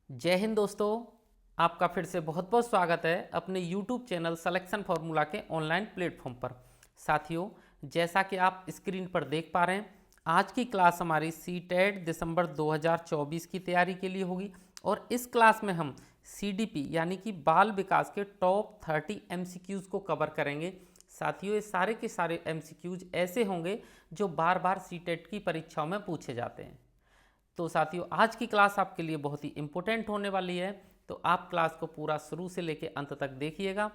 जय हिंद दोस्तों। आपका फिर से बहुत बहुत स्वागत है अपने YouTube चैनल सिलेक्शन फार्मूला के ऑनलाइन प्लेटफॉर्म पर। साथियों, जैसा कि आप स्क्रीन पर देख पा रहे हैं, आज की क्लास हमारी सीटेट दिसंबर 2024 की तैयारी के लिए होगी और इस क्लास में हम CDP यानी कि बाल विकास के टॉप 30 MCQs को कवर करेंगे। साथियों, ये सारे के सारे MCQs ऐसे होंगे जो बार बार सीटेट की परीक्षाओं में पूछे जाते हैं। तो साथियों, आज की क्लास आपके लिए बहुत ही इंपॉर्टेंट होने वाली है, तो आप क्लास को पूरा शुरू से लेकर अंत तक देखिएगा।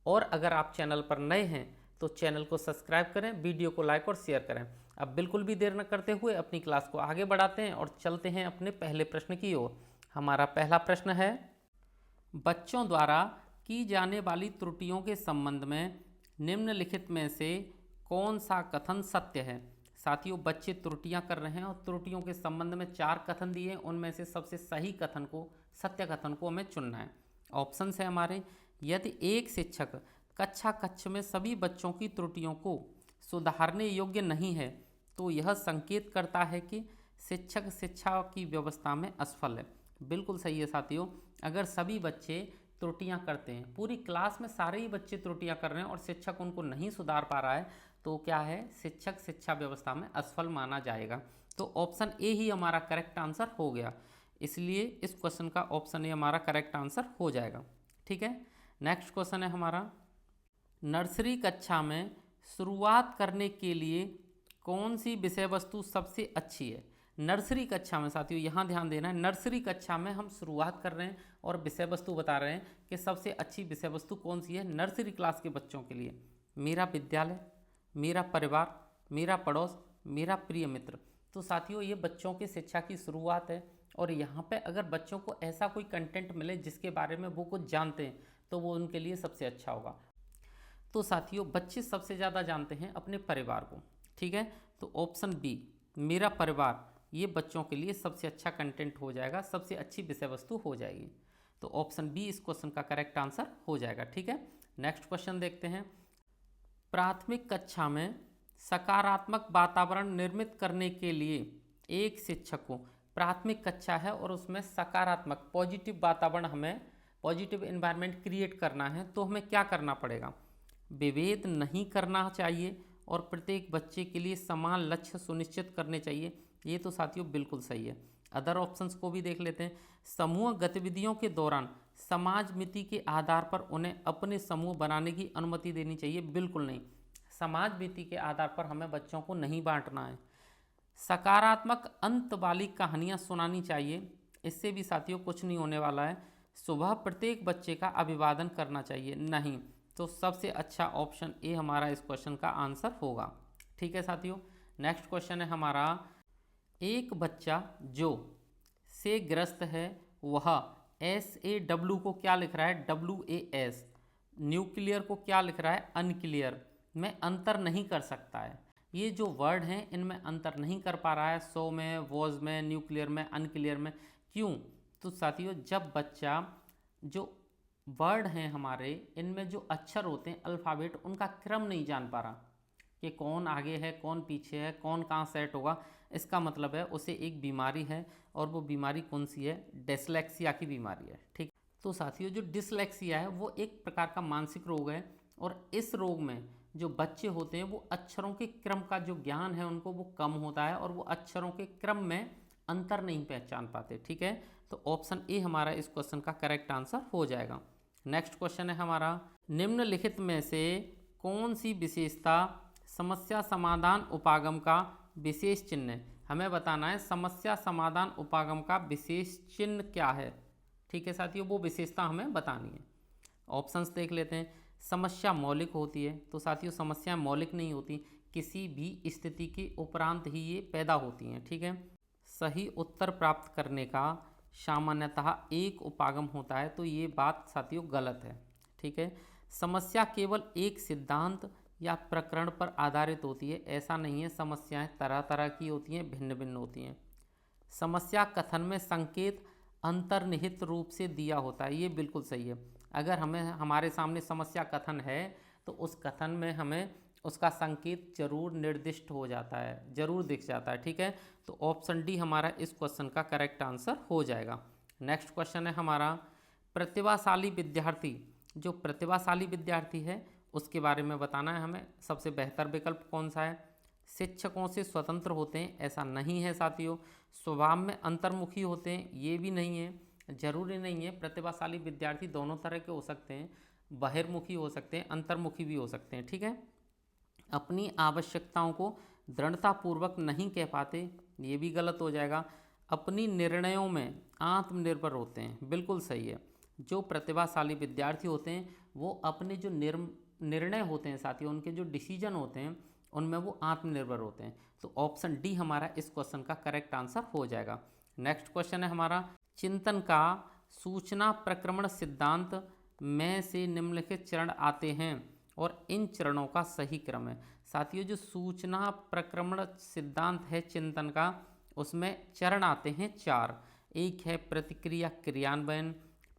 और अगर आप चैनल पर नए हैं तो चैनल को सब्सक्राइब करें, वीडियो को लाइक और शेयर करें। अब बिल्कुल भी देर न करते हुए अपनी क्लास को आगे बढ़ाते हैं और चलते हैं अपने पहले प्रश्न की ओर। हमारा पहला प्रश्न है, बच्चों द्वारा की जाने वाली त्रुटियों के संबंध में निम्नलिखित में से कौन सा कथन सत्य है। साथियों, बच्चे त्रुटियां कर रहे हैं और त्रुटियों के संबंध में 4 कथन दिए हैं, उनमें से सबसे सही कथन को, सत्य कथन को हमें चुनना है। ऑप्शन है हमारे, यदि एक शिक्षक कक्षा कक्ष में सभी बच्चों की त्रुटियों को सुधारने योग्य नहीं है तो यह संकेत करता है कि शिक्षक शिक्षा की व्यवस्था में असफल है। बिल्कुल सही है साथियों। अगर सभी बच्चे त्रुटियां करते हैं, पूरी क्लास में सारे ही बच्चे त्रुटियां कर रहे हैं और शिक्षक उनको नहीं सुधार पा रहा है, तो क्या है, शिक्षक शिक्षा व्यवस्था में असफल माना जाएगा। तो ऑप्शन ए ही हमारा करेक्ट आंसर हो गया, इसलिए इस क्वेश्चन का ऑप्शन ए हमारा करेक्ट आंसर हो जाएगा। ठीक है, नेक्स्ट क्वेश्चन है हमारा, नर्सरी कक्षा में शुरुआत करने के लिए कौन सी विषय वस्तु सबसे अच्छी है। नर्सरी कक्षा में साथियों, यहाँ ध्यान देना है, नर्सरी कक्षा में हम शुरुआत कर रहे हैं और विषय वस्तु बता रहे हैं कि सबसे अच्छी विषय वस्तु कौन सी है नर्सरी क्लास के बच्चों के लिए। मेरा विद्यालय, मेरा परिवार, मेरा पड़ोस, मेरा प्रिय मित्र। तो साथियों, ये बच्चों की शिक्षा की शुरुआत है और यहाँ पे अगर बच्चों को ऐसा कोई कंटेंट मिले जिसके बारे में वो कुछ जानते हैं तो वो उनके लिए सबसे अच्छा होगा। तो साथियों, बच्चे सबसे ज़्यादा जानते हैं अपने परिवार को। ठीक है, तो ऑप्शन बी, मेरा परिवार, ये बच्चों के लिए सबसे अच्छा कंटेंट हो जाएगा, सबसे अच्छी विषय वस्तु हो जाएगी। तो ऑप्शन बी इस क्वेश्चन का करेक्ट आंसर हो जाएगा। ठीक है, नेक्स्ट क्वेश्चन देखते हैं, प्राथमिक कक्षा में सकारात्मक वातावरण निर्मित करने के लिए एक शिक्षक को, प्राथमिक कक्षा है और उसमें सकारात्मक पॉजिटिव वातावरण, हमें पॉजिटिव एनवायरनमेंट क्रिएट करना है, तो हमें क्या करना पड़ेगा, विभेद नहीं करना चाहिए और प्रत्येक बच्चे के लिए समान लक्ष्य सुनिश्चित करने चाहिए। ये तो साथियों बिल्कुल सही है। अदर ऑप्शंस को भी देख लेते हैं, समूह गतिविधियों के दौरान समाज मिति के आधार पर उन्हें अपने समूह बनाने की अनुमति देनी चाहिए। बिल्कुल नहीं, समाज मिति के आधार पर हमें बच्चों को नहीं बांटना है। सकारात्मक अंत वाली कहानियाँ सुनानी चाहिए, इससे भी साथियों कुछ नहीं होने वाला है। सुबह प्रत्येक बच्चे का अभिवादन करना चाहिए, नहीं। तो सबसे अच्छा ऑप्शन ए हमारा इस क्वेश्चन का आंसर होगा। ठीक है साथियों, नेक्स्ट क्वेश्चन है हमारा, एक बच्चा जो से ग्रस्त है वह SAW को क्या लिख रहा है, WAS, न्यूक्लियर को क्या लिख रहा है, अनक्लियर, में अंतर नहीं कर सकता है। ये जो वर्ड हैं इनमें अंतर नहीं कर पा रहा है, सो में, वॉज में, न्यूक्लियर में, अनक्लियर में। क्यों? तो साथियों, जब बच्चा जो वर्ड हैं हमारे, इनमें जो अक्षर होते हैं अल्फ़ाबेट, उनका क्रम नहीं जान पा रहा कि कौन आगे है, कौन पीछे है, कौन कहाँ सेट होगा, इसका मतलब है उसे एक बीमारी है। और वो बीमारी कौन सी है, डिसलेक्सिया की बीमारी है। ठीक, तो साथियों, जो डिसलेक्सिया है वो एक प्रकार का मानसिक रोग है और इस रोग में जो बच्चे होते हैं वो अक्षरों के क्रम का जो ज्ञान है उनको वो कम होता है और वो अक्षरों के क्रम में अंतर नहीं पहचान पाते। ठीक है, तो ऑप्शन ए हमारा इस क्वेश्चन का करेक्ट आंसर हो जाएगा। नेक्स्ट क्वेश्चन है हमारा, निम्नलिखित में से कौन सी विशेषता समस्या समाधान उपागम का विशेष चिन्ह है। हमें बताना है समस्या समाधान उपागम का विशेष चिन्ह क्या है। ठीक है साथियों, वो विशेषता हमें बतानी है। ऑप्शंस देख लेते हैं, समस्या मौलिक होती है, तो साथियों समस्या मौलिक नहीं होती, किसी भी स्थिति के उपरांत ही ये पैदा होती हैं। ठीक है, सही उत्तर प्राप्त करने का सामान्यतः एक उपागम होता है, तो ये बात साथियों गलत है। ठीक है, समस्या केवल एक सिद्धांत या प्रकरण पर आधारित होती है, ऐसा नहीं है। समस्याएं तरह तरह की होती हैं, भिन्न भिन्न होती हैं। समस्या कथन में संकेत अंतर्निहित रूप से दिया होता है, ये बिल्कुल सही है। अगर हमें हमारे सामने समस्या कथन है तो उस कथन में हमें उसका संकेत जरूर निर्दिष्ट हो जाता है, जरूर दिख जाता है। ठीक है, तो ऑप्शन डी हमारा इस क्वेश्चन का करेक्ट आंसर हो जाएगा। नेक्स्ट क्वेश्चन है हमारा, प्रतिभाशाली विद्यार्थी, जो प्रतिभाशाली विद्यार्थी है उसके बारे में बताना है हमें। सबसे बेहतर विकल्प कौन सा है? शिक्षकों से स्वतंत्र होते हैं, ऐसा नहीं है साथियों। स्वभाव में अंतर्मुखी होते हैं, ये भी नहीं है। जरूरी नहीं है, प्रतिभाशाली विद्यार्थी दोनों तरह के हो सकते हैं, बहिर्मुखी हो सकते हैं, अंतर्मुखी भी हो सकते हैं, ठीक है। अपनी आवश्यकताओं को दृढ़तापूर्वक नहीं कह पाते, ये भी गलत हो जाएगा। अपनी निर्णयों में आत्मनिर्भर होते हैं, बिल्कुल सही है। जो प्रतिभाशाली विद्यार्थी होते हैं वो अपने जो निर्णय होते हैं साथियों, उनके जो डिसीजन होते हैं उनमें वो आत्मनिर्भर होते हैं। तो ऑप्शन डी हमारा इस क्वेश्चन का करेक्ट आंसर हो जाएगा। नेक्स्ट क्वेश्चन है हमारा, चिंतन का सूचना प्रक्रमण सिद्धांत में से निम्नलिखित चरण आते हैं और इन चरणों का सही क्रम है। साथियों, जो सूचना प्रक्रमण सिद्धांत है चिंतन का, उसमें चरण आते हैं 4। एक है प्रतिक्रिया क्रियान्वयन,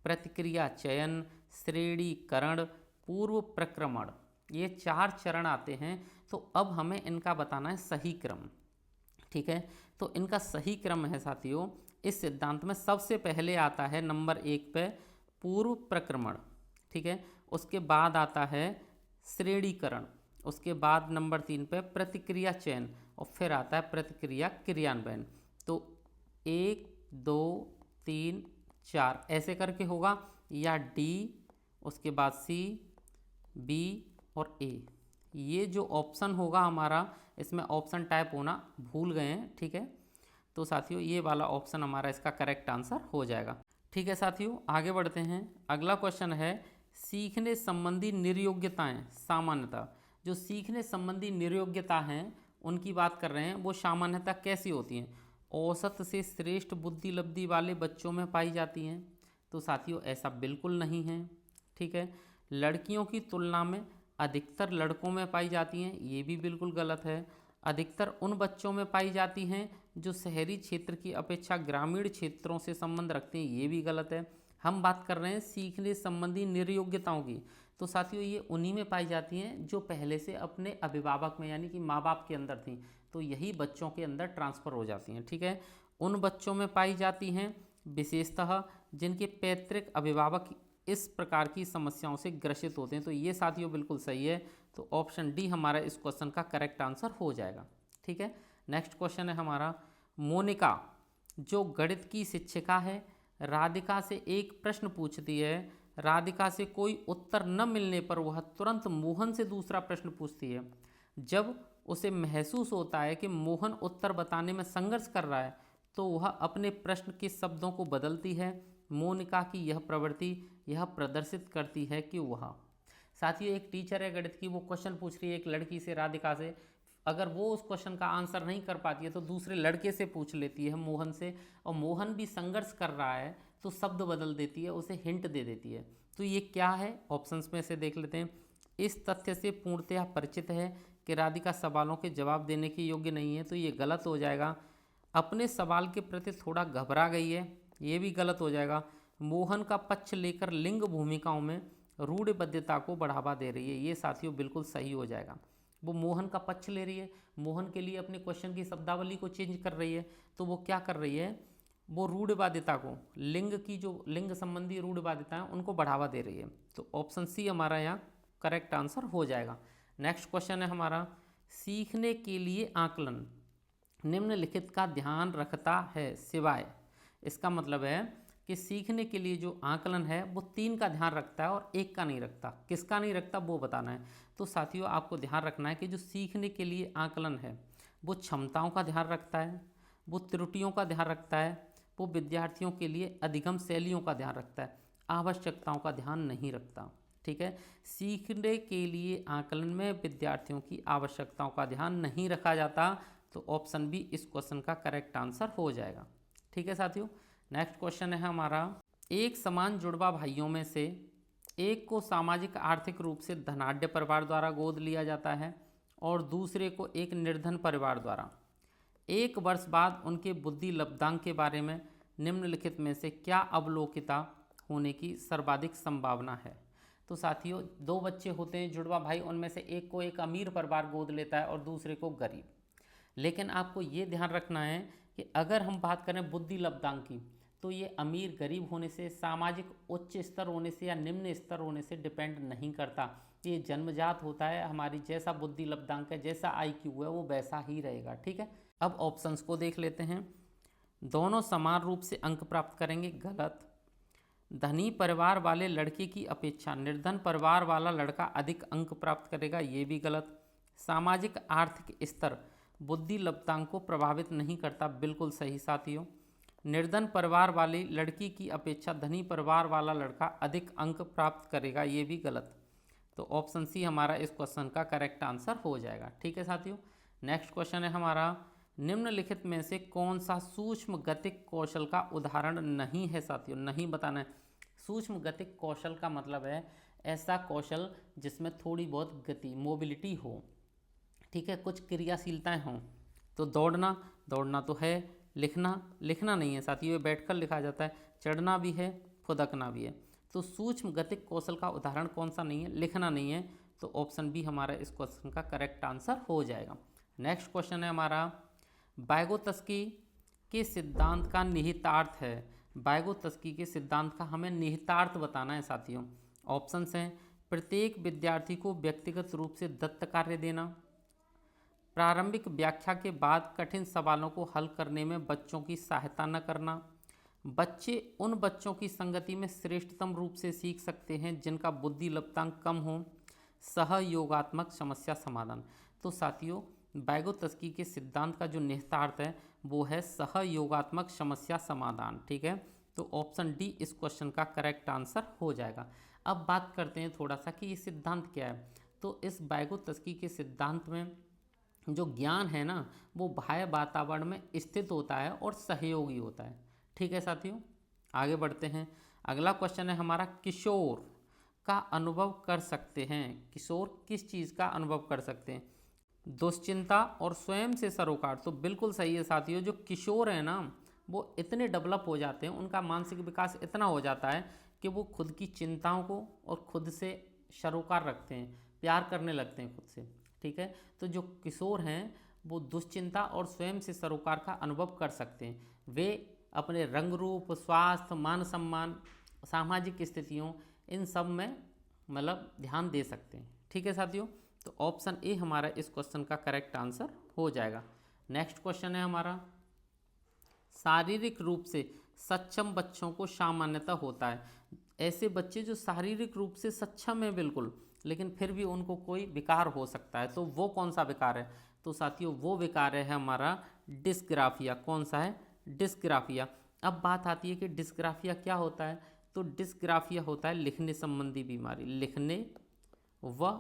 प्रतिक्रिया चयन, श्रेणीकरण, पूर्व प्रक्रमण, ये 4 चरण आते हैं। तो अब हमें इनका बताना है सही क्रम, ठीक है। तो इनका सही क्रम है साथियों, इस सिद्धांत में सबसे पहले आता है नंबर 1 पे पूर्व प्रक्रमण, ठीक है। उसके बाद आता है श्रेणीकरण, उसके बाद नंबर 3 पे प्रतिक्रिया चयन और फिर आता है प्रतिक्रिया क्रियान्वयन। तो 1 2 3 4 ऐसे करके होगा, या डी, उसके बाद सी, बी और ए। ये जो ऑप्शन होगा हमारा, इसमें ऑप्शन टाइप होना भूल गए हैं, ठीक है। तो साथियों ये वाला ऑप्शन हमारा इसका करेक्ट आंसर हो जाएगा, ठीक है। साथियों आगे बढ़ते हैं। अगला क्वेश्चन है, सीखने संबंधी निर्योग्यताएं सामान्यतः, जो सीखने संबंधी निर्योग्यता हैं उनकी बात कर रहे हैं, वो सामान्यतः कैसी होती हैं? औसत से श्रेष्ठ बुद्धि लब्धि वाले बच्चों में पाई जाती हैं। तो साथियों ऐसा बिल्कुल नहीं है, ठीक है। लड़कियों की तुलना में अधिकतर लड़कों में पाई जाती हैं, ये भी बिल्कुल गलत है। अधिकतर उन बच्चों में पाई जाती हैं जो शहरी क्षेत्र की अपेक्षा ग्रामीण क्षेत्रों से संबंध रखते हैं, ये भी गलत है। हम बात कर रहे हैं सीखने संबंधी निर्योग्यताओं की, तो साथियों ये उन्हीं में पाई जाती हैं जो पहले से अपने अभिभावक में यानी कि माँ बाप के अंदर थी, तो यही बच्चों के अंदर ट्रांसफ़र हो जाती हैं, ठीक है। उन बच्चों में पाई जाती हैं विशेषतः जिनके पैतृक अभिभावक इस प्रकार की समस्याओं से ग्रसित होते हैं। तो ये साथियों बिल्कुल सही है। तो ऑप्शन डी हमारा इस क्वेश्चन का करेक्ट आंसर हो जाएगा, ठीक है। नेक्स्ट क्वेश्चन है हमारा, मोनिका जो गणित की शिक्षिका है, राधिका से एक प्रश्न पूछती है। राधिका से कोई उत्तर न मिलने पर वह तुरंत मोहन से दूसरा प्रश्न पूछती है। जब उसे महसूस होता है कि मोहन उत्तर बताने में संघर्ष कर रहा है, तो वह अपने प्रश्न के शब्दों को बदलती है। मोनिका की यह प्रवृत्ति यह प्रदर्शित करती है कि वह, साथियों एक टीचर है गणित की, वो क्वेश्चन पूछ रही है एक लड़की से, राधिका से। अगर वो उस क्वेश्चन का आंसर नहीं कर पाती है तो दूसरे लड़के से पूछ लेती है, मोहन से, और मोहन भी संघर्ष कर रहा है तो शब्द बदल देती है, उसे हिंट दे देती है। तो ये क्या है, ऑप्शंस में से देख लेते हैं। इस तथ्य से पूर्णतः परिचित है कि राधिका सवालों के जवाब देने के योग्य नहीं है, तो ये गलत हो जाएगा। अपने सवाल के प्रति थोड़ा घबरा गई है, ये भी गलत हो जाएगा। मोहन का पक्ष लेकर लिंग भूमिकाओं में रूढ़िबद्धता को बढ़ावा दे रही है, ये साथियों बिल्कुल सही हो जाएगा। वो मोहन का पक्ष ले रही है, मोहन के लिए अपने क्वेश्चन की शब्दावली को चेंज कर रही है, तो वो क्या कर रही है, वो रूढ़िवादिता को, लिंग की जो लिंग संबंधी रूढ़िवादिता है उनको बढ़ावा दे रही है। तो ऑप्शन सी हमारा यहाँ करेक्ट आंसर हो जाएगा। नेक्स्ट क्वेश्चन है हमारा, सीखने के लिए आकलन निम्नलिखित का ध्यान रखता है सिवाय, इसका मतलब है कि सीखने के लिए जो आकलन है वो 3 का ध्यान रखता है और 1 का नहीं रखता। किसका नहीं रखता वो बताना है। तो साथियों आपको ध्यान रखना है कि जो सीखने के लिए आकलन है वो क्षमताओं का ध्यान रखता है, वो त्रुटियों का ध्यान रखता है, वो विद्यार्थियों के लिए अधिगम शैलियों का ध्यान रखता है, आवश्यकताओं का ध्यान नहीं रखता, ठीक है। सीखने के लिए आकलन में विद्यार्थियों की आवश्यकताओं का ध्यान नहीं रखा जाता, तो ऑप्शन बी इस क्वेश्चन का करेक्ट आंसर हो जाएगा, ठीक है साथियों। नेक्स्ट क्वेश्चन है हमारा, एक समान जुड़वा भाइयों में से एक को सामाजिक आर्थिक रूप से धनाढ्य परिवार द्वारा गोद लिया जाता है और दूसरे को एक निर्धन परिवार द्वारा। 1 वर्ष बाद उनके बुद्धि लब्धांक के बारे में निम्नलिखित में से क्या अवलोकिता होने की सर्वाधिक संभावना है। तो साथियों 2 बच्चे होते हैं जुड़वा भाई, उनमें से एक को एक अमीर परिवार गोद लेता है और दूसरे को गरीब। लेकिन आपको ये ध्यान रखना है कि अगर हम बात करें बुद्धि लब्धांक की, तो तो ये अमीर गरीब होने से, सामाजिक उच्च स्तर होने से या निम्न स्तर होने से डिपेंड नहीं करता। ये जन्मजात होता है, हमारी जैसा बुद्धि लब्धांक है, जैसा IQ है वो वैसा ही रहेगा। ठीक है, अब ऑप्शंस को देख लेते हैं। दोनों समान रूप से अंक प्राप्त करेंगे, गलत। धनी परिवार वाले लड़के की अपेक्षा निर्धन परिवार वाला लड़का अधिक अंक प्राप्त करेगा, ये भी गलत। सामाजिक आर्थिक स्तर बुद्धि लब्धांक को प्रभावित नहीं करता, बिल्कुल सही साथियों। निर्धन परिवार वाली लड़की की अपेक्षा धनी परिवार वाला लड़का अधिक अंक प्राप्त करेगा, ये भी गलत। तो ऑप्शन सी हमारा इस क्वेश्चन का करेक्ट आंसर हो जाएगा। ठीक है साथियों, नेक्स्ट क्वेश्चन है हमारा, निम्नलिखित में से कौन सा सूक्ष्म गतिक कौशल का उदाहरण नहीं है साथियों? नहीं बताना है। सूक्ष्म गतिक कौशल का मतलब है ऐसा कौशल जिसमें थोड़ी बहुत गति, मोबिलिटी हो। ठीक है, कुछ क्रियाशीलताएं हों। तो दौड़ना तो है, लिखना नहीं है साथियों, ये बैठकर लिखा जाता है। चढ़ना भी है, फुदकना भी है। तो सूक्ष्म गतिक कौशल का उदाहरण कौन सा नहीं है? लिखना नहीं है। तो ऑप्शन बी हमारा इस क्वेश्चन का करेक्ट आंसर हो जाएगा। नेक्स्ट क्वेश्चन है हमारा, वाइगोत्स्की के सिद्धांत का निहितार्थ है। वाइगोत्स्की के सिद्धांत का हमें निहितार्थ बताना है साथियों। ऑप्शंस हैं, प्रत्येक विद्यार्थी को व्यक्तिगत रूप से दत्त कार्य देना, प्रारंभिक व्याख्या के बाद कठिन सवालों को हल करने में बच्चों की सहायता न करना, बच्चे उन बच्चों की संगति में श्रेष्ठतम रूप से सीख सकते हैं जिनका बुद्धि लब्धांक कम हो, सहयोगात्मक समस्या समाधान। तो साथियों, वाइगोत्स्की के सिद्धांत का जो निहितार्थ है वो है सहयोगात्मक समस्या समाधान। ठीक है, तो ऑप्शन डी इस क्वेश्चन का करेक्ट आंसर हो जाएगा। अब बात करते हैं थोड़ा सा कि ये सिद्धांत क्या है। तो इस वाइगोत्स्की के सिद्धांत में जो ज्ञान है ना वो बाह्य वातावरण में स्थित होता है और सहयोगी होता है। ठीक है साथियों, आगे बढ़ते हैं। अगला क्वेश्चन है हमारा, किशोर का अनुभव कर सकते हैं। किशोर किस चीज़ का अनुभव कर सकते हैं? दुश्चिंता और स्वयं से सरोकार। तो बिल्कुल सही है साथियों, जो किशोर हैं ना वो इतने डेवलप हो जाते हैं, उनका मानसिक विकास इतना हो जाता है कि वो खुद की चिंताओं को और खुद से सरोकार रखते हैं, प्यार करने लगते हैं खुद से। ठीक है, तो जो किशोर हैं वो दुश्चिंता और स्वयं से सरोकार का अनुभव कर सकते हैं। वे अपने रंग रूप, स्वास्थ्य, मान सम्मान, सामाजिक स्थितियों, इन सब में मतलब ध्यान दे सकते हैं। ठीक है साथियों, तो ऑप्शन ए हमारा इस क्वेश्चन का करेक्ट आंसर हो जाएगा। नेक्स्ट क्वेश्चन है हमारा, शारीरिक रूप से सक्षम बच्चों को सामान्यतः होता है। ऐसे बच्चे जो शारीरिक रूप से सक्षम है बिल्कुल, लेकिन फिर भी उनको कोई विकार हो सकता है। तो वो कौन सा विकार है? तो साथियों वो विकार है हमारा डिस्ग्राफिया। कौन सा है? डिस्ग्राफिया। अब बात आती है कि डिस्ग्राफिया क्या होता है। तो डिस्ग्राफिया होता है लिखने संबंधी बीमारी, लिखने व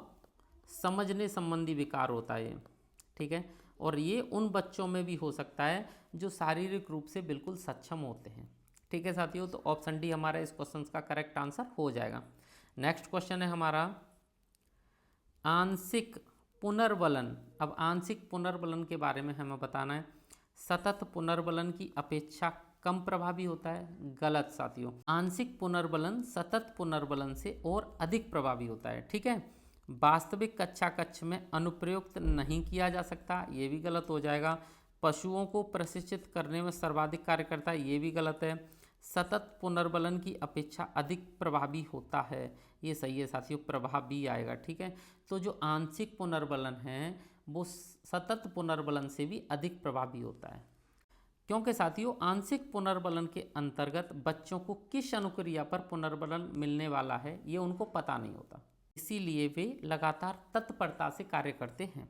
समझने संबंधी विकार होता है ये। ठीक है, और ये उन बच्चों में भी हो सकता है जो शारीरिक रूप से बिल्कुल सक्षम होते हैं। ठीक है साथियों, तो ऑप्शन डी हमारा इस क्वेश्चन का करेक्ट आंसर हो जाएगा। नेक्स्ट क्वेश्चन है हमारा, आंशिक पुनर्बलन। अब आंशिक पुनर्बलन के बारे में हमें बताना है। सतत पुनर्बलन की अपेक्षा कम प्रभावी होता है, गलत साथियों। आंशिक पुनर्बलन सतत पुनर्बलन से और अधिक प्रभावी होता है। ठीक है, वास्तविक कक्षा कक्ष में अनुप्रयुक्त नहीं किया जा सकता, ये भी गलत हो जाएगा। पशुओं को प्रशिक्षित करने में सर्वाधिक कार्य करता है, ये भी गलत है। सतत पुनर्बलन की अपेक्षा अधिक प्रभावी होता है, ये सही है साथियों, प्रभाव भी आएगा। ठीक है, तो जो आंशिक पुनर्बलन है वो सतत पुनर्बलन से भी अधिक प्रभावी होता है, क्योंकि साथियों आंशिक पुनर्बलन के अंतर्गत बच्चों को किस अनुक्रिया पर पुनर्बलन मिलने वाला है ये उनको पता नहीं होता, इसीलिए वे लगातार तत्परता से कार्य करते हैं।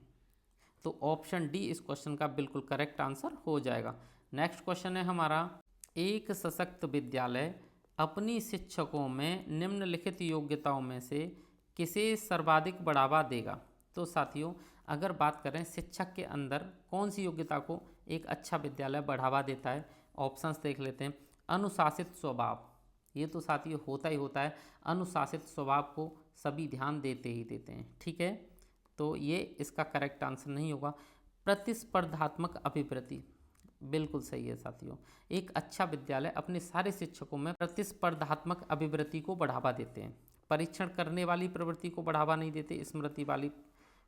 तो ऑप्शन डी इस क्वेश्चन का बिल्कुल करेक्ट आंसर हो जाएगा। नेक्स्ट क्वेश्चन है हमारा, एक सशक्त विद्यालय अपनी शिक्षकों में निम्नलिखित योग्यताओं में से किसे सर्वाधिक बढ़ावा देगा? तो साथियों अगर बात करें शिक्षक के अंदर कौन सी योग्यता को एक अच्छा विद्यालय बढ़ावा देता है, ऑप्शंस देख लेते हैं। अनुशासित स्वभाव, ये तो साथियों होता ही होता है, अनुशासित स्वभाव को सभी ध्यान देते ही देते हैं। ठीक है, तो ये इसका करेक्ट आंसर नहीं होगा। प्रतिस्पर्धात्मक अभिवृत्ति, बिल्कुल सही है साथियों। एक अच्छा विद्यालय अपने सारे शिक्षकों में प्रतिस्पर्धात्मक अभिवृत्ति को बढ़ावा देते हैं। परीक्षण करने वाली प्रवृत्ति को बढ़ावा नहीं देते, स्मृति वाली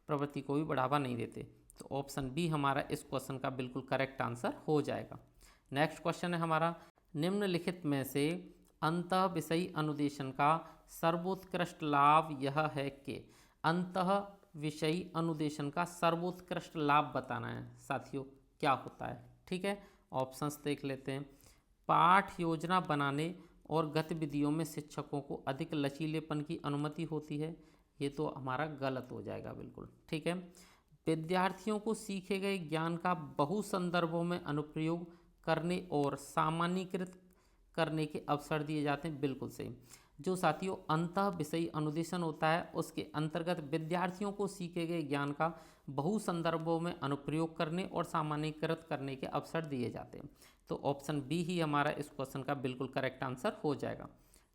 प्रवृत्ति को भी बढ़ावा नहीं देते। तो ऑप्शन बी हमारा इस क्वेश्चन का बिल्कुल करेक्ट आंसर हो जाएगा। नेक्स्ट क्वेश्चन है हमारा, निम्नलिखित में से अंतः विषयी अनुदेशन का सर्वोत्कृष्ट लाभ यह है कि अंतः विषयी अनुदेशन का सर्वोत्कृष्ट लाभ बताना है साथियों क्या होता है। ठीक है, ऑप्शंस देख लेते हैं। पाठ योजना बनाने और गतिविधियों में शिक्षकों को अधिक लचीलेपन की अनुमति होती है, ये तो हमारा गलत हो जाएगा बिल्कुल। ठीक है, विद्यार्थियों को सीखे गए ज्ञान का बहु संदर्भों में अनुप्रयोग करने और सामान्यीकृत करने के अवसर दिए जाते हैं, बिल्कुल सही। जो साथियों अंतः विषयी अनुदेशन होता है उसके अंतर्गत विद्यार्थियों को सीखे गए ज्ञान का बहु संदर्भों में अनुप्रयोग करने और सामान्यीकृत करने के अवसर दिए जाते हैं। तो ऑप्शन बी ही हमारा इस क्वेश्चन का बिल्कुल करेक्ट आंसर हो जाएगा।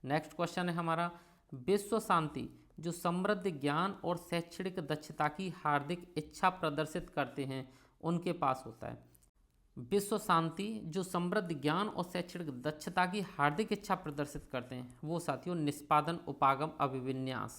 नेक्स्ट क्वेश्चन है हमारा, विश्व शांति जो समृद्ध ज्ञान और शैक्षणिक दक्षता की हार्दिक इच्छा प्रदर्शित करते हैं उनके पास होता है। विश्व शांति जो समृद्ध ज्ञान और शैक्षणिक दक्षता की हार्दिक इच्छा प्रदर्शित करते हैं वो साथियों निष्पादन उपागम अभिविन्यास,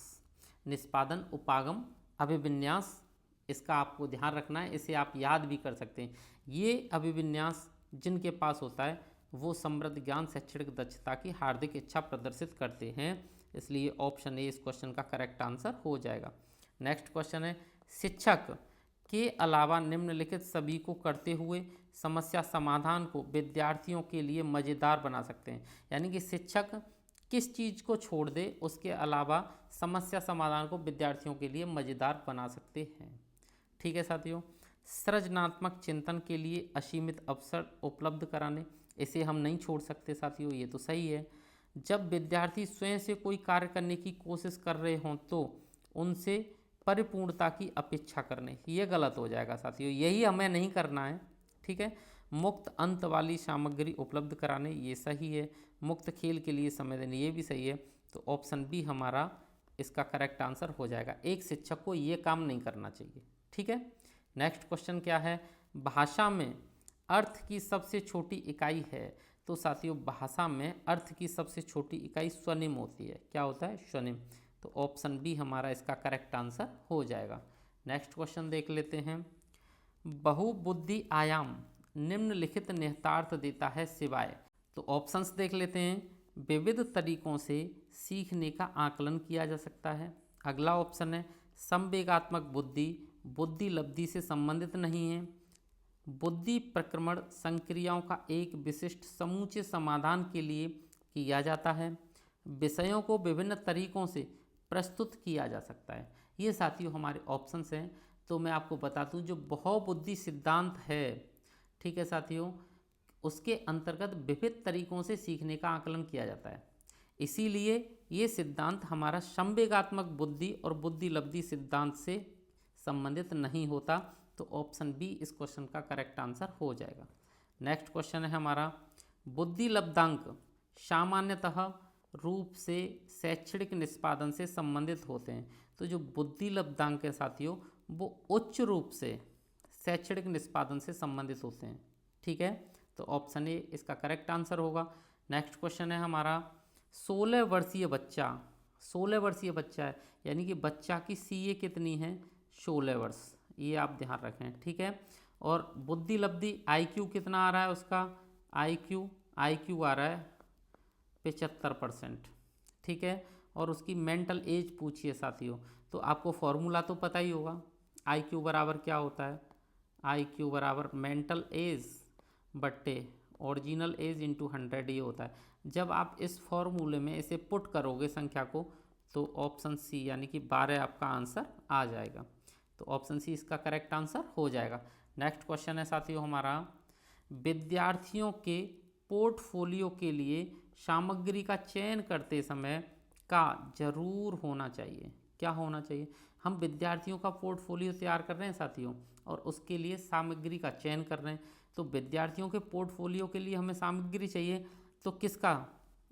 निष्पादन उपागम अभिविन्यास, इसका आपको ध्यान रखना है, इसे आप याद भी कर सकते हैं। ये अभिविन्यास जिनके पास होता है वो समृद्ध ज्ञान शैक्षणिक दक्षता की हार्दिक इच्छा प्रदर्शित करते हैं, इसलिए ऑप्शन ए इस क्वेश्चन का करेक्ट आंसर हो जाएगा। नेक्स्ट क्वेश्चन है, शिक्षक के अलावा निम्नलिखित सभी को करते हुए समस्या समाधान को विद्यार्थियों के लिए मज़ेदार बना सकते हैं। यानी कि शिक्षक किस चीज़ को छोड़ दे उसके अलावा समस्या समाधान को विद्यार्थियों के लिए मज़ेदार बना सकते हैं। ठीक है साथियों, सृजनात्मक चिंतन के लिए असीमित अवसर उपलब्ध कराने, इसे हम नहीं छोड़ सकते साथियों, ये तो सही है। जब विद्यार्थी स्वयं से कोई कार्य करने की कोशिश कर रहे हों तो उनसे परिपूर्णता की अपेक्षा करने, ये गलत हो जाएगा साथियों, यही हमें नहीं करना है। ठीक है, मुक्त अंत वाली सामग्री उपलब्ध कराने, ये सही है। मुक्त खेल के लिए समय देने, ये भी सही है। तो ऑप्शन बी हमारा इसका करेक्ट आंसर हो जाएगा। एक शिक्षक को ये काम नहीं करना चाहिए। ठीक है, नेक्स्ट क्वेश्चन क्या है, भाषा में अर्थ की सबसे छोटी इकाई है। तो साथियों भाषा में अर्थ की सबसे छोटी इकाई स्वनिम होती है। क्या होता है? स्वनिम। तो ऑप्शन बी हमारा इसका करेक्ट आंसर हो जाएगा। नेक्स्ट क्वेश्चन देख लेते हैं, बहुबुद्धि आयाम निम्नलिखित निहितार्थ देता है सिवाय। तो ऑप्शंस देख लेते हैं, विविध तरीकों से सीखने का आकलन किया जा सकता है। अगला ऑप्शन है, संवेगात्मक बुद्धि बुद्धि लब्धि से संबंधित नहीं है। बुद्धि प्रक्रमण संक्रियाओं का एक विशिष्ट समूचे समाधान के लिए किया जाता है। विषयों को विभिन्न तरीकों से प्रस्तुत किया जा सकता है। ये साथियों हमारे ऑप्शंस हैं। तो मैं आपको बता दूं, जो बहुबुद्धि सिद्धांत है, ठीक है साथियों, उसके अंतर्गत विविध तरीकों से सीखने का आकलन किया जाता है। इसीलिए ये सिद्धांत हमारा संवेगात्मक बुद्धि और बुद्धि लब्धि सिद्धांत से संबंधित नहीं होता। तो ऑप्शन बी इस क्वेश्चन का करेक्ट आंसर हो जाएगा। नेक्स्ट क्वेश्चन है हमारा, बुद्धि लब्धांक सामान्यतः रूप से शैक्षणिक निष्पादन से संबंधित होते हैं। तो जो बुद्धि लब्धांक है साथियों वो उच्च रूप से शैक्षणिक निष्पादन से संबंधित होते हैं। ठीक है, तो ऑप्शन ए इसका करेक्ट आंसर होगा। नेक्स्ट क्वेश्चन है हमारा, 16 वर्षीय बच्चा, 16 वर्षीय बच्चा है, यानी कि बच्चा की सीए कितनी है? 16 वर्ष, ये आप ध्यान रखें। ठीक है, और बुद्धि लब्धि आईक्यू कितना आ रहा है उसका? आईक्यू आ रहा है 75%। ठीक है, और उसकी मेंटल एज पूछिए साथियों, तो आपको फॉर्मूला तो पता ही होगा। आईक्यू बराबर क्या होता है? आईक्यू बराबर मेंटल एज बट्टे ओरिजिनल एज इंटू 100 ये होता है। जब आप इस फॉर्मूले में इसे पुट करोगे संख्या को, तो ऑप्शन सी यानी कि 12 आपका आंसर आ जाएगा। तो ऑप्शन सी इसका करेक्ट आंसर हो जाएगा। नेक्स्ट क्वेश्चन है साथियों हमारा, विद्यार्थियों के पोर्टफोलियो के लिए सामग्री का चयन करते समय का जरूर होना चाहिए। क्या होना चाहिए? हम विद्यार्थियों का पोर्टफोलियो तैयार कर रहे हैं साथियों, और उसके लिए सामग्री का चयन कर रहे हैं। तो विद्यार्थियों के पोर्टफोलियो के लिए हमें सामग्री चाहिए, तो किसका?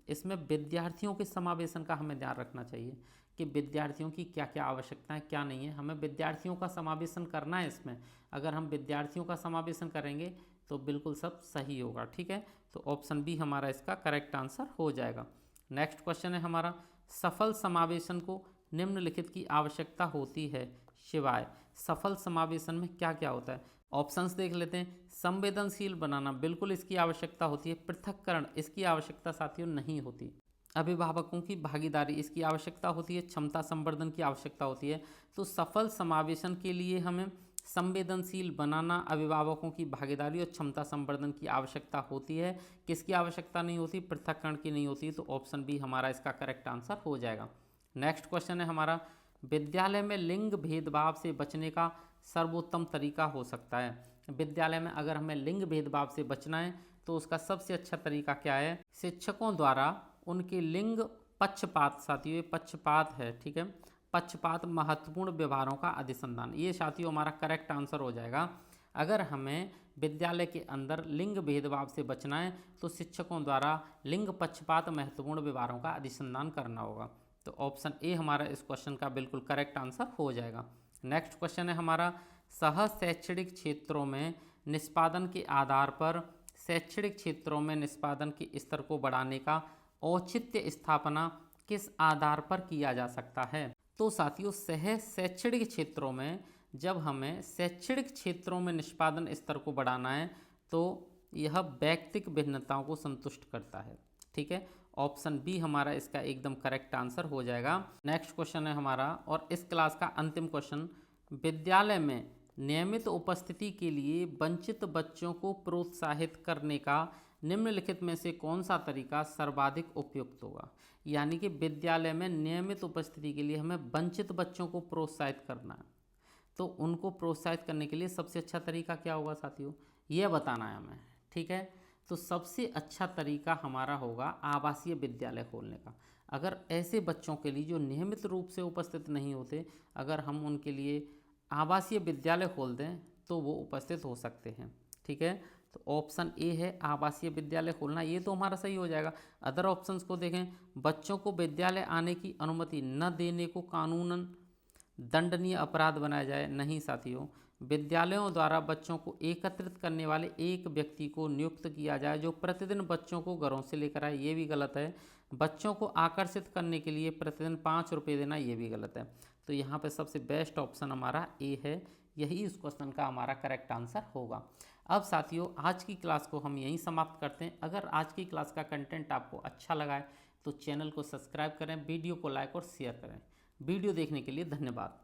इसमें विद्यार्थियों के समावेशन का हमें ध्यान रखना चाहिए कि विद्यार्थियों की क्या क्या आवश्यकताएं क्या नहीं है, हमें विद्यार्थियों का समावेशन करना है इसमें। अगर हम विद्यार्थियों का समावेशन करेंगे तो बिल्कुल सब सही होगा। ठीक है, तो ऑप्शन बी हमारा इसका करेक्ट आंसर हो जाएगा। नेक्स्ट क्वेश्चन है हमारा, सफल समावेशन को निम्नलिखित की आवश्यकता होती है शिवाय सफल समावेशन में क्या क्या होता है? ऑप्शंस देख लेते हैं। संवेदनशील बनाना, बिल्कुल इसकी आवश्यकता होती है। पृथक्करण, इसकी आवश्यकता साथियों नहीं होती। अभिभावकों की भागीदारी, इसकी आवश्यकता होती है। क्षमता संवर्धन की आवश्यकता होती है। तो सफल समावेशन के लिए हमें संवेदनशील बनाना, अभिभावकों की भागीदारी और क्षमता संवर्धन की आवश्यकता होती है। किसकी आवश्यकता नहीं होती? पृथक्करण की नहीं होती। तो ऑप्शन बी हमारा इसका करेक्ट आंसर हो जाएगा। नेक्स्ट क्वेश्चन है हमारा, विद्यालय में लिंग भेदभाव से बचने का सर्वोत्तम तरीका हो सकता है? विद्यालय में अगर हमें लिंग भेदभाव से बचना है तो उसका सबसे अच्छा तरीका क्या है? शिक्षकों द्वारा उनके लिंग पक्षपात, साथियों ये पक्षपात है, ठीक है, पक्षपात महत्वपूर्ण व्यवहारों का अधिसंधान, ये साथियों हमारा करेक्ट आंसर हो जाएगा। अगर हमें विद्यालय के अंदर लिंग भेदभाव से बचना है तो शिक्षकों द्वारा लिंग पक्षपात महत्वपूर्ण व्यवहारों का अधिसंधान करना होगा। तो ऑप्शन ए हमारा इस क्वेश्चन का बिल्कुल करेक्ट आंसर हो जाएगा। नेक्स्ट क्वेश्चन है हमारा, सह शैक्षणिक क्षेत्रों में निष्पादन के आधार पर शैक्षणिक क्षेत्रों में निष्पादन के स्तर को बढ़ाने का औचित्य स्थापना किस आधार पर किया जा सकता है? तो साथियों सह शैक्षणिक क्षेत्रों में जब हमें शैक्षणिक क्षेत्रों में निष्पादन स्तर को बढ़ाना है तो यह व्यक्तिक भिन्नताओं को संतुष्ट करता है, ठीक है। ऑप्शन बी हमारा इसका एकदम करेक्ट आंसर हो जाएगा। नेक्स्ट क्वेश्चन है हमारा और इस क्लास का अंतिम क्वेश्चन, विद्यालय में नियमित उपस्थिति के लिए वंचित बच्चों को प्रोत्साहित करने का निम्नलिखित में से कौन सा तरीका सर्वाधिक उपयुक्त होगा? यानी कि विद्यालय में नियमित उपस्थिति के लिए हमें वंचित बच्चों को प्रोत्साहित करना है, तो उनको प्रोत्साहित करने के लिए सबसे अच्छा तरीका क्या होगा साथियों, यह बताना है हमें, ठीक है। तो सबसे अच्छा तरीका हमारा होगा आवासीय विद्यालय खोलने का। अगर ऐसे बच्चों के लिए जो नियमित रूप से उपस्थित नहीं होते, अगर हम उनके लिए आवासीय विद्यालय खोल दें तो वो उपस्थित हो सकते हैं, ठीक है। तो ऑप्शन ए है आवासीय विद्यालय खोलना, ये तो हमारा सही हो जाएगा। अदर ऑप्शंस को देखें, बच्चों को विद्यालय आने की अनुमति न देने को कानूनन दंडनीय अपराध बनाया जाए, नहीं साथियों। विद्यालयों द्वारा बच्चों को एकत्रित करने वाले एक व्यक्ति को नियुक्त किया जाए जो प्रतिदिन बच्चों को घरों से लेकर आए, ये भी गलत है। बच्चों को आकर्षित करने के लिए प्रतिदिन 5 रुपये देना, ये भी गलत है। तो यहाँ पे सबसे बेस्ट ऑप्शन हमारा ए है, यही इस क्वेश्चन का हमारा करेक्ट आंसर होगा। अब साथियों आज की क्लास को हम यहीं समाप्त करते हैं। अगर आज की क्लास का कंटेंट आपको अच्छा लगा है तो चैनल को सब्सक्राइब करें, वीडियो को लाइक और शेयर करें। वीडियो देखने के लिए धन्यवाद।